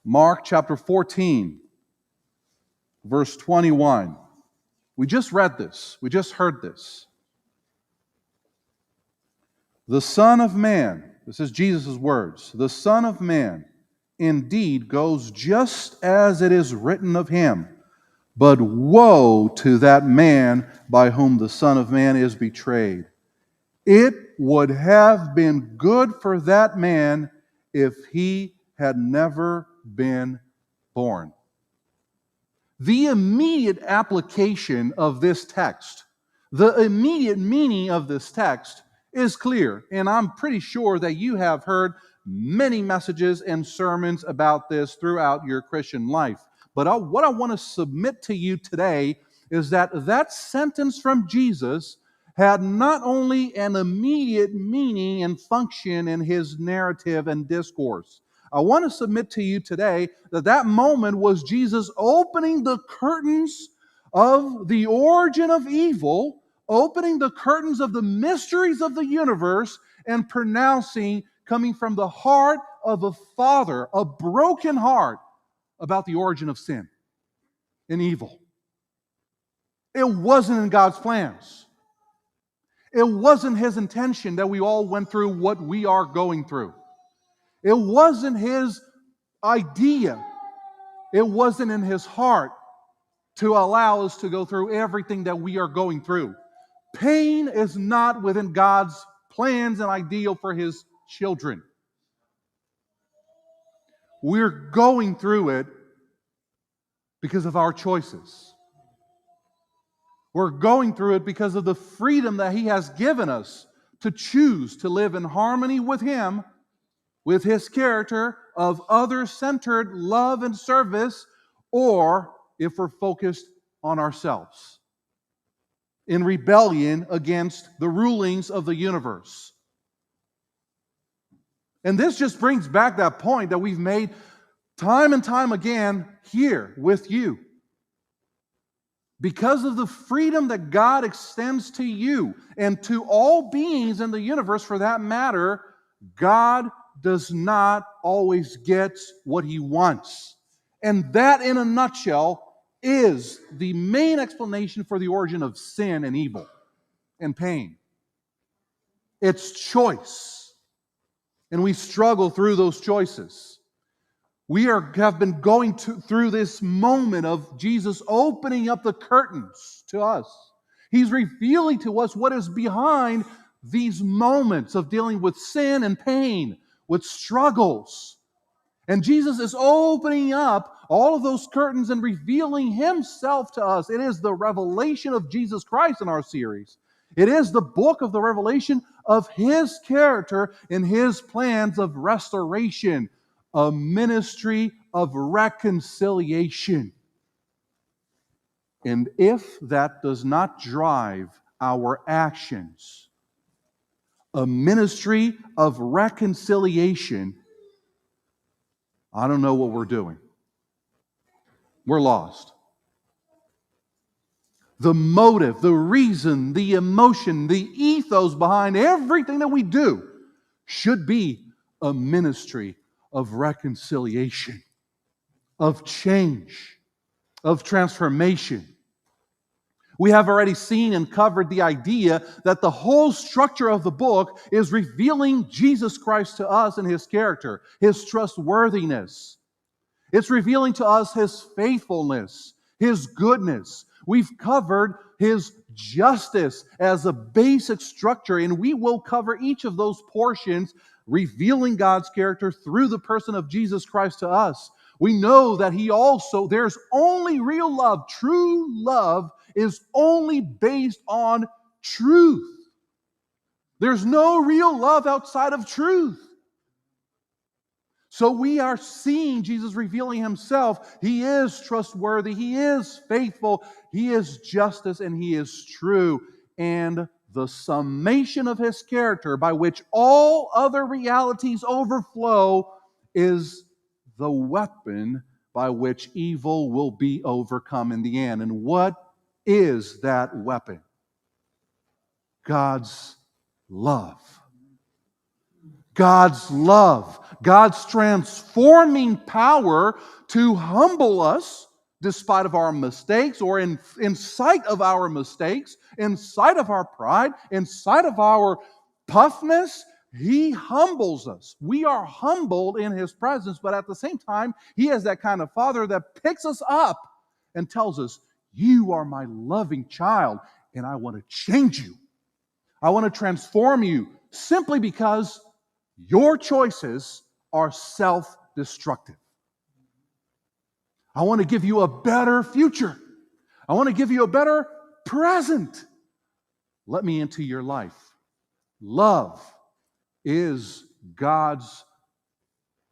Mark chapter 14, verse 21. We just read this. We just heard this. The Son of Man, this is Jesus' words, the Son of Man indeed goes just as it is written of him. But woe to that man by whom the Son of Man is betrayed. It would have been good for that man if he had never been born. The immediate application of this text, the immediate meaning of this text is clear. And I'm pretty sure that you have heard many messages and sermons about this throughout your Christian life. But what I want to submit to you today is that sentence from Jesus had not only an immediate meaning and function in his narrative and discourse. I want to submit to you today that moment was Jesus opening the curtains of the origin of evil, opening the curtains of the mysteries of the universe, and pronouncing, coming from the heart of a father, a broken heart, about the origin of sin and evil. It wasn't in God's plans. It wasn't His intention that we all went through what we are going through. It wasn't His idea. It wasn't in His heart to allow us to go through everything that we are going through. Pain is not within God's plans and ideal for His children. We're going through it because of our choices. We're going through it because of the freedom that He has given us to choose to live in harmony with Him, with His character of other-centered love and service, or if we're focused on ourselves, in rebellion against the rulings of the universe. And this just brings back that point that we've made time and time again here with you. Because of the freedom that God extends to you and to all beings in the universe for that matter, God does not always get what He wants. And that, in a nutshell, is the main explanation for the origin of sin and evil and pain. It's choice. And we struggle through those choices. We have been going through this moment of Jesus opening up the curtains to us. He's revealing to us what is behind these moments of dealing with sin and pain, with struggles. And Jesus is opening up all of those curtains and revealing Himself to us. It is the revelation of Jesus Christ in our series. It is the book of the revelation of His character and His plans of restoration, a ministry of reconciliation. And if that does not drive our actions, a ministry of reconciliation, I don't know what we're doing. We're lost. The motive, the reason, the emotion, the ethos behind everything that we do should be a ministry of reconciliation, of change, of transformation. We have already seen and covered the idea that the whole structure of the book is revealing Jesus Christ to us and His character, His trustworthiness. It's revealing to us His faithfulness, His goodness. We've covered His justice as a basic structure, and we will cover each of those portions, revealing God's character through the person of Jesus Christ to us. We know that there's only real love. True love is only based on truth. There's no real love outside of truth. So we are seeing Jesus revealing Himself. He is trustworthy. He is faithful. He is justice, and He is true. And the summation of His character, by which all other realities overflow, is the weapon by which evil will be overcome in the end. And what is that weapon? God's love. God's love, God's transforming power to humble us despite of our mistakes, or in sight of our mistakes, in sight of our pride, in sight of our puffness. He humbles us. We are humbled in His presence, but at the same time, He is that kind of Father that picks us up and tells us, you are my loving child, and I want to change you. I want to transform you simply because your choices are self-destructive. I want to give you a better future. I want to give you a better present. Let me into your life. Love is God's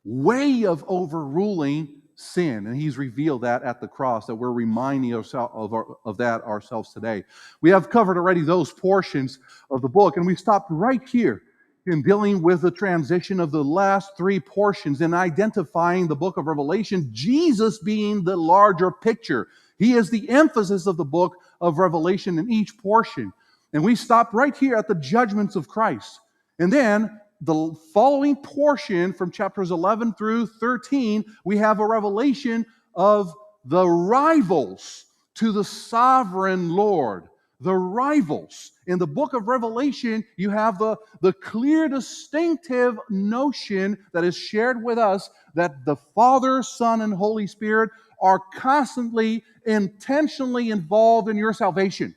way of overruling sin, and He's revealed that at the cross, that we're reminding ourselves of that ourselves today. We have covered already those portions of the book, and we stopped right here in dealing with the transition of the last three portions and identifying the book of Revelation, Jesus being the larger picture. He is the emphasis of the book of Revelation in each portion. And we stopped right here at the judgments of Christ. And then the following portion from chapters 11 through 13, we have a revelation of the rivals to the sovereign Lord. The rivals. In the book of Revelation, you have the clear, distinctive notion that is shared with us that the Father, Son, and Holy Spirit are constantly, intentionally involved in your salvation.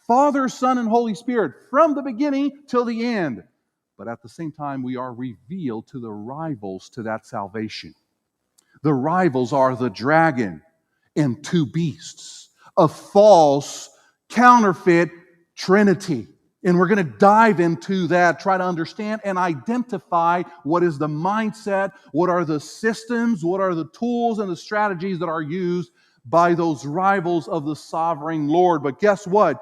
Father, Son, and Holy Spirit, from the beginning till the end. But at the same time, we are revealed to the rivals to that salvation. The rivals are the dragon and two beasts, a false, counterfeit trinity. And we're going to dive into that, try to understand and identify what is the mindset, what are the systems, what are the tools and the strategies that are used by those rivals of the sovereign Lord. But guess what?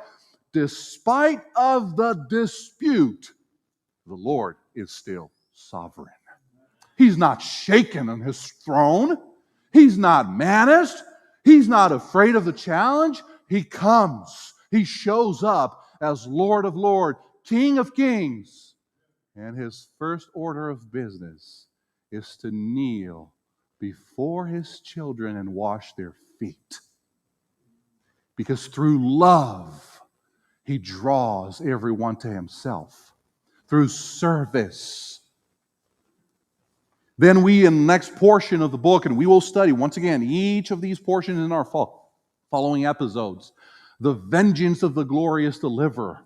Despite of the dispute, the Lord is still sovereign. He's not shaken on His throne. He's not menaced. He's not afraid of the challenge. He comes. He shows up as Lord of Lords, King of Kings. And His first order of business is to kneel before His children and wash their feet. Because through love, He draws everyone to Himself. Through service. Then we, in the next portion of the book, and we will study, once again, each of these portions in our following episodes, the vengeance of the glorious deliverer.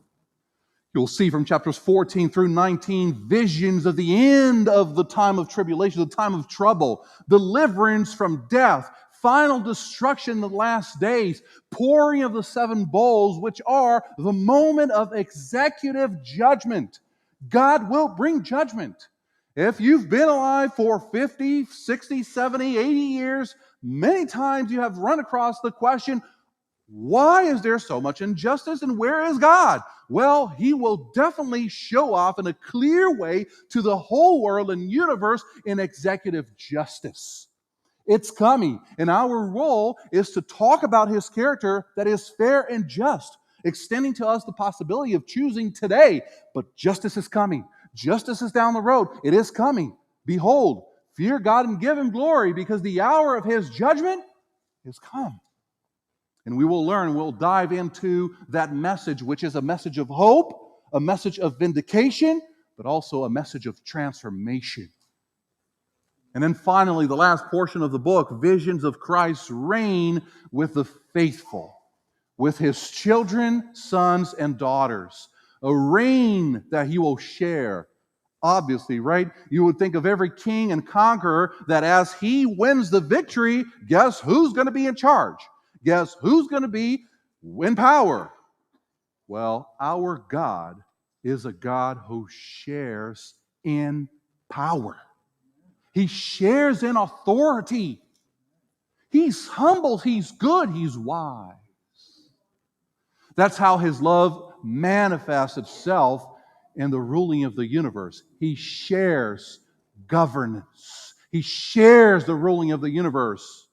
You'll see from chapters 14 through 19, visions of the end of the time of tribulation, the time of trouble, deliverance from death, final destruction in the last days, pouring of the seven bowls, which are the moment of executive judgment. God will bring judgment. If you've been alive for 50, 60, 70, 80 years, many times you have run across the question, why is there so much injustice and where is God? Well, He will definitely show off in a clear way to the whole world and universe in executive justice. It's coming, and our role is to talk about His character that is fair and just, extending to us the possibility of choosing today. But justice is coming. Justice is down the road. It is coming. Behold, fear God and give Him glory, because the hour of His judgment is come. And we will learn, we'll dive into that message, which is a message of hope, a message of vindication, but also a message of transformation. And then finally, the last portion of the book, visions of Christ's reign with the faithful, with His children, sons, and daughters. A reign that He will share. Obviously, right? You would think of every king and conqueror that as he wins the victory, guess who's going to be in charge? Guess who's going to be in power? Well, our God is a God who shares in power. He shares in authority. He's humble, He's good, He's wise. That's how His love manifests itself in the ruling of the universe. He shares governance. He shares the ruling of the universe.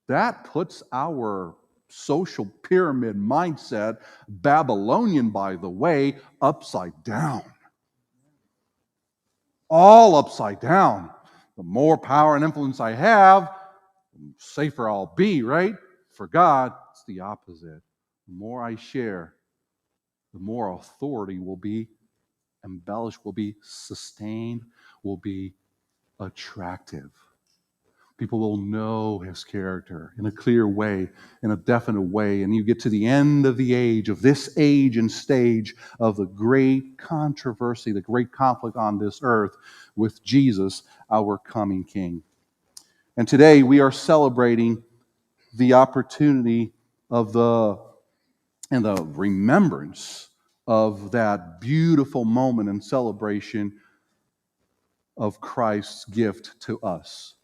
That puts our social pyramid mindset, Babylonian by the way, upside down. all upside down. The more power and influence I have, the safer I'll be, right? For God, it's the opposite. The more I share, the more authority will be embellished, will be sustained, will be attractive. People will know his character in a clear way, in a definite way. And you get to the end of the age, of this age and stage of the great controversy, the great conflict on this earth with Jesus, our coming King. And today we are celebrating the opportunity of the remembrance of that beautiful moment and celebration of Christ's gift to us.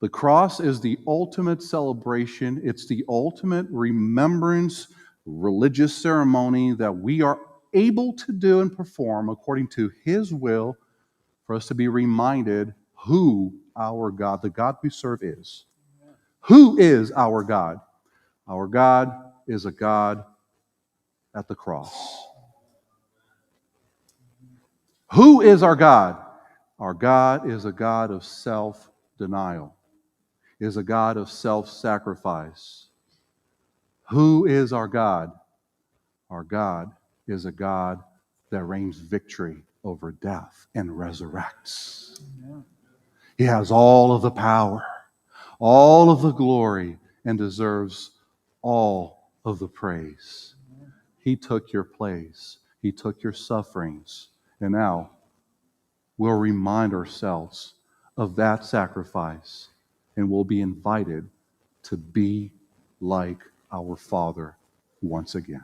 The cross is the ultimate celebration. It's the ultimate remembrance, religious ceremony that we are able to do and perform according to his will for us to be reminded who our God, the God we serve, is. Who is our God? Our God is a God at the cross. Who is our God? Our God is a God of self-denial, is a God of self-sacrifice. Who is our God? Our God is a God that reigns victory over death and resurrects. Amen. He has all of the power, all of the glory, and deserves all of the praise. Amen. He took your place. He took your sufferings. And now we'll remind ourselves of that sacrifice, and we'll be invited to be like our Father once again.